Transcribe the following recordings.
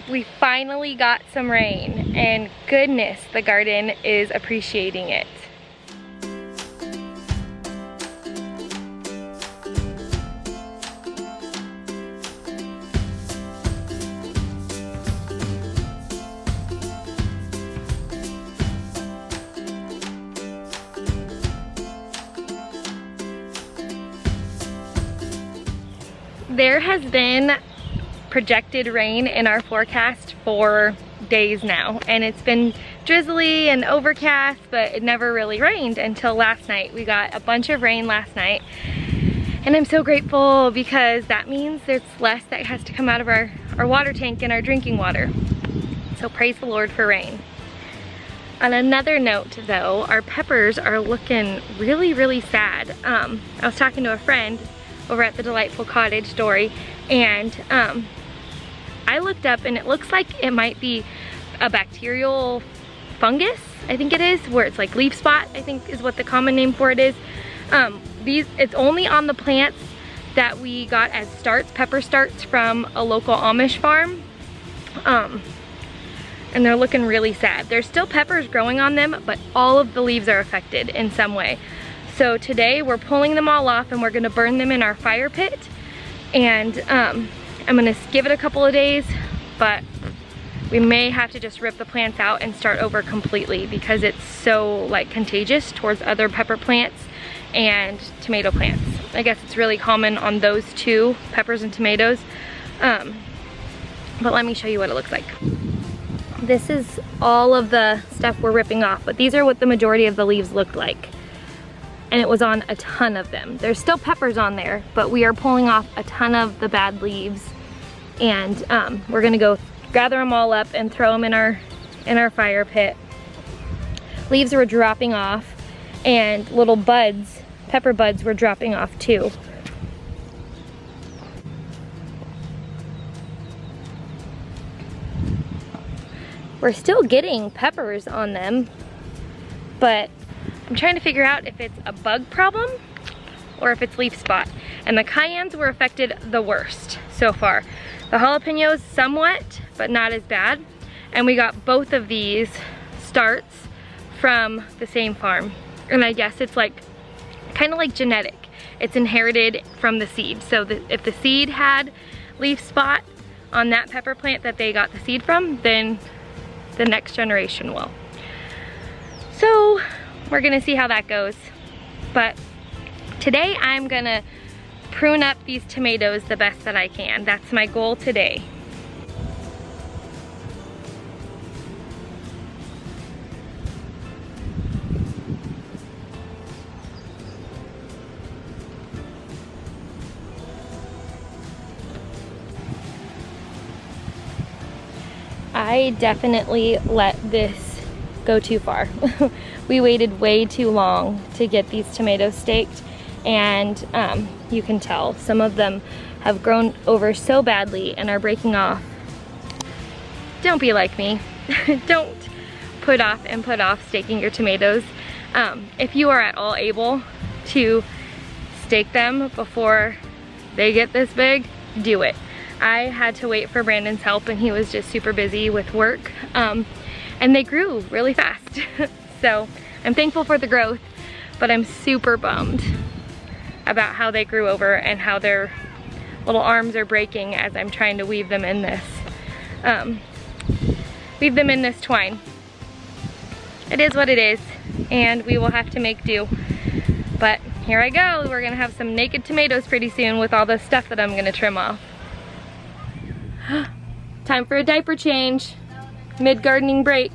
We finally got some rain, and goodness, the garden is appreciating it. There has been projected rain in our forecast for days now, and it's been drizzly and overcast, but it never really rained until last night. We got a bunch of rain last night, and I'm so grateful because that means there's less that has to come out of our water tank and our drinking water. So praise the Lord for rain. On another note though, our peppers are looking really, really sad. I was talking to a friend over at the Delightful Cottage, Dory, and I looked up and it looks like it might be a bacterial fungus, I think it is, where it's like leaf spot, I think is what the common name for it is. It's only on the plants that we got as starts, pepper starts from a local Amish farm. And they're looking really sad. There's still peppers growing on them, but all of the leaves are affected in some way. So today we're pulling them all off and we're gonna burn them in our fire pit. And I'm gonna give it a couple of days, but we may have to just rip the plants out and start over completely because it's so like contagious towards other pepper plants and tomato plants. I guess it's really common on those two, peppers and tomatoes. But let me show you what it looks like. This is all of the stuff we're ripping off, but these are what the majority of the leaves looked like. And it was on a ton of them. There's still peppers on there, but we are pulling off a ton of the bad leaves. And we're gonna go gather them all up and throw them in our fire pit. Leaves were dropping off and little buds, pepper buds were dropping off too. We're still getting peppers on them, but I'm trying to figure out if it's a bug problem or if it's leaf spot. And the cayennes were affected the worst so far. The jalapenos somewhat, but not as bad. And we got both of these starts from the same farm. And I guess it's like, kind of like genetic. It's inherited from the seed. So if the seed had leaf spot on that pepper plant that they got the seed from, then the next generation will. So we're gonna see how that goes. But today I'm gonna prune up these tomatoes the best that I can. That's my goal today. I definitely let this go too far. We waited way too long to get these tomatoes staked, and you can tell some of them have grown over so badly and are breaking off. Don't be like me. Don't put off staking your tomatoes. If you are at all able to stake them before they get this big, do it. I had to wait for Brandon's help and he was just super busy with work, and they grew really fast. So I'm thankful for the growth, but I'm super bummed about how they grew over and how their little arms are breaking as I'm trying to weave them in this twine. It is what it is, and we will have to make do. But here I go. We're gonna have some naked tomatoes pretty soon with all the stuff that I'm gonna trim off. Time for a diaper change, mid-gardening break.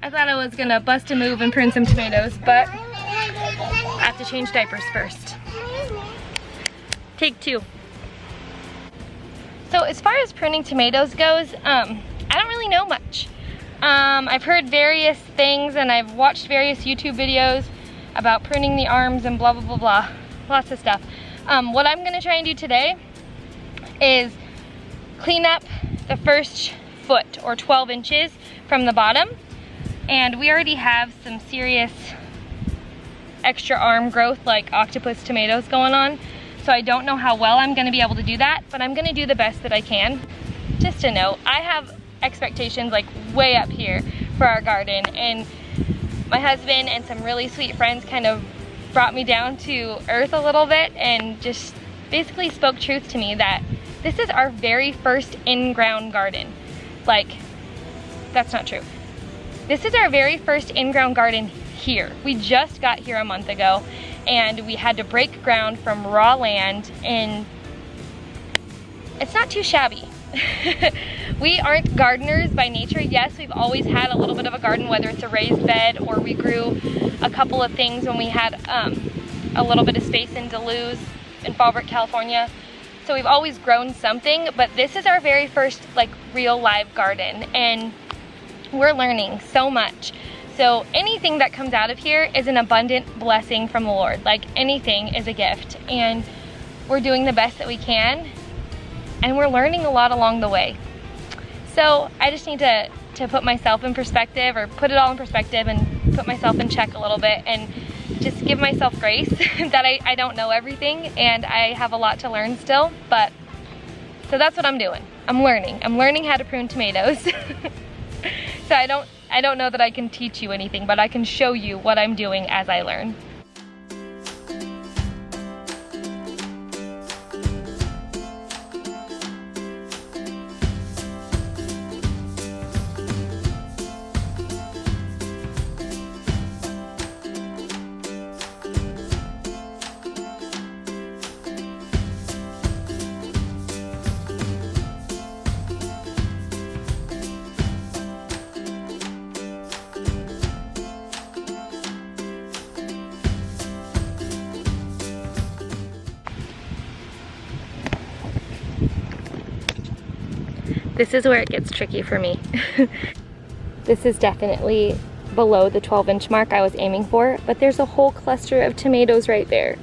I thought I was gonna bust a move and prune some tomatoes, but I have to change diapers first. Take two. So as far as pruning tomatoes goes, I don't really know much. I've heard various things and I've watched various YouTube videos about pruning the arms and blah, blah, blah, blah. Lots of stuff. What I'm gonna try and do today is clean up the first foot or 12 inches from the bottom. And we already have some serious extra arm growth like octopus tomatoes going on. So I don't know how well I'm gonna be able to do that, but I'm gonna do the best that I can. Just a note, I have expectations like way up here for our garden, and my husband and some really sweet friends kind of brought me down to earth a little bit and just basically spoke truth to me that this is our very first in-ground garden. Like, that's not true. This is our very first in-ground garden here. We just got here a month ago, and we had to break ground from raw land, and it's not too shabby. We aren't gardeners by nature. Yes, we've always had a little bit of a garden, whether it's a raised bed or we grew a couple of things when we had a little bit of space in Duluth in Fallbrook, California. So we've always grown something, but this is our very first like real live garden, and we're learning so much. So anything that comes out of here is an abundant blessing from the Lord. Like, anything is a gift, and we're doing the best that we can, and we're learning a lot along the way. So I just need to put myself in perspective, or put it all in perspective, and put myself in check a little bit, and just give myself grace that I don't know everything, and I have a lot to learn still. But so that's what I'm doing. I'm learning how to prune tomatoes. So I don't know that I can teach you anything, but I can show you what I'm doing as I learn. This is where it gets tricky for me. This is definitely below the 12-inch mark I was aiming for, but there's a whole cluster of tomatoes right there.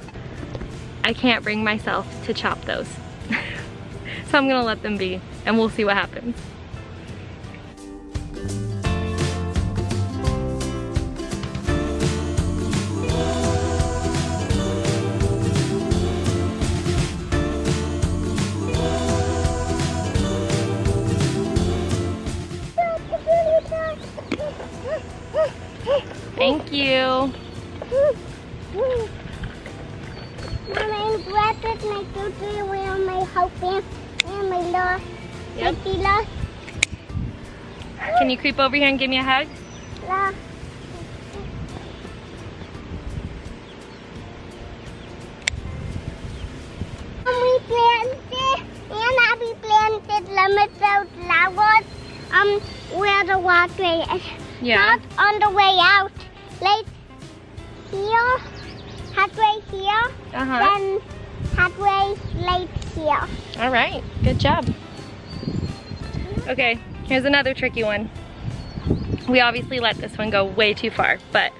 I can't bring myself to chop those. So I'm gonna let them be, and we'll see what happens. Thank you. Yep. Can you creep over here and give me a hug? Yeah. We planted, and we planted lemons out flowers where the water is. Yeah. Not on the way out. Like here, halfway here, then halfway like here. All right, good job. Okay, here's another tricky one. We obviously let this one go way too far, but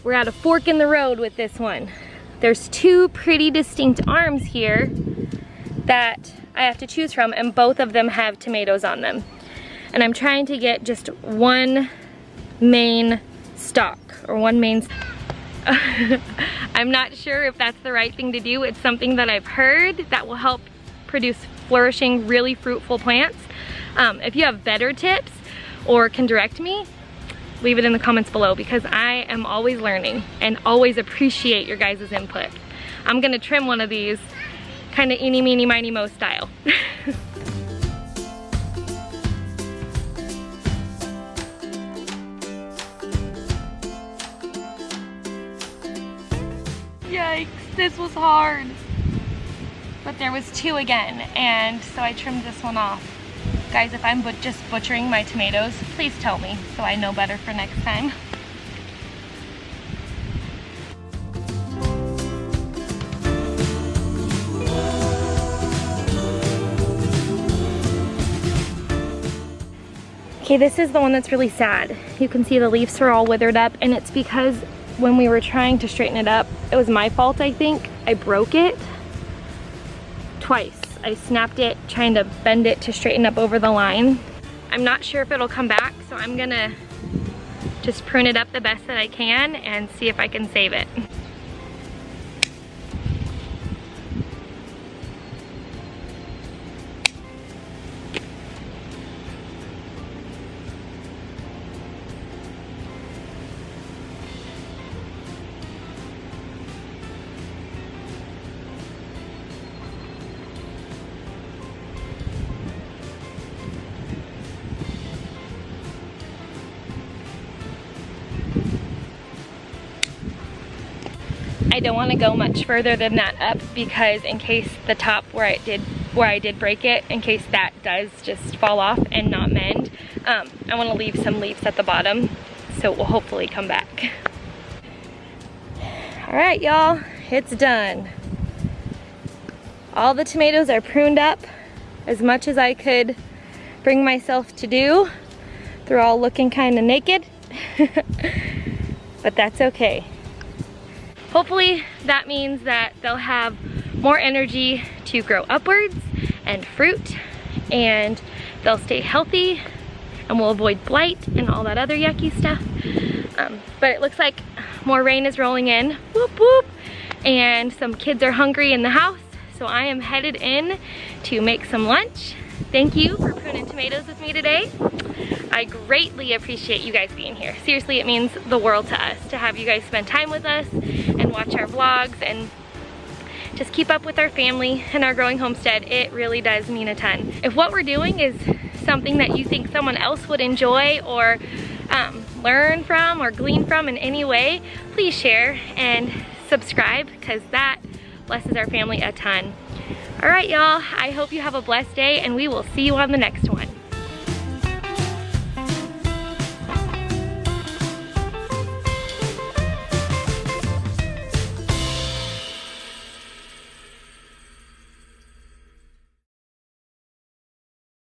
we're at a fork in the road with this one. There's two pretty distinct arms here that I have to choose from, and both of them have tomatoes on them. And I'm trying to get just one main stalk, or one main I'm not sure if that's the right thing to do. It's something that I've heard that will help produce flourishing, really fruitful plants. If you have better tips or can direct me, leave it in the comments below, because I am always learning and always appreciate your guys' input. I'm gonna trim one of these kind of eeny, meeny, miny, mo style. Yikes, this was hard. But there was two again, and so I trimmed this one off. Guys, if I'm just butchering my tomatoes, please tell me so I know better for next time. Okay, this is the one that's really sad. You can see the leaves are all withered up, and it's because when we were trying to straighten it up, it was my fault, I think. I broke it twice. I snapped it trying to bend it to straighten up over the line. I'm not sure if it'll come back, so I'm gonna just prune it up the best that I can and see if I can save it. I don't want to go much further than that up because in case the top where I did break it, in case that does just fall off and not mend, I want to leave some leaves at the bottom so it will hopefully come back. All right, y'all, it's done. All the tomatoes are pruned up as much as I could bring myself to do. They're all looking kind of naked, but that's okay. Hopefully that means that they'll have more energy to grow upwards and fruit, and they'll stay healthy, and we'll avoid blight and all that other yucky stuff. But it looks like more rain is rolling in, whoop whoop, and some kids are hungry in the house, so I am headed in to make some lunch. Thank you for pruning tomatoes with me today. I greatly appreciate you guys being here. Seriously, it means the world to us to have you guys spend time with us and watch our vlogs and just keep up with our family and our growing homestead. It really does mean a ton. If what we're doing is something that you think someone else would enjoy or learn from or glean from in any way, please share and subscribe because that blesses our family a ton. All right, y'all, I hope you have a blessed day and we will see you on the next one.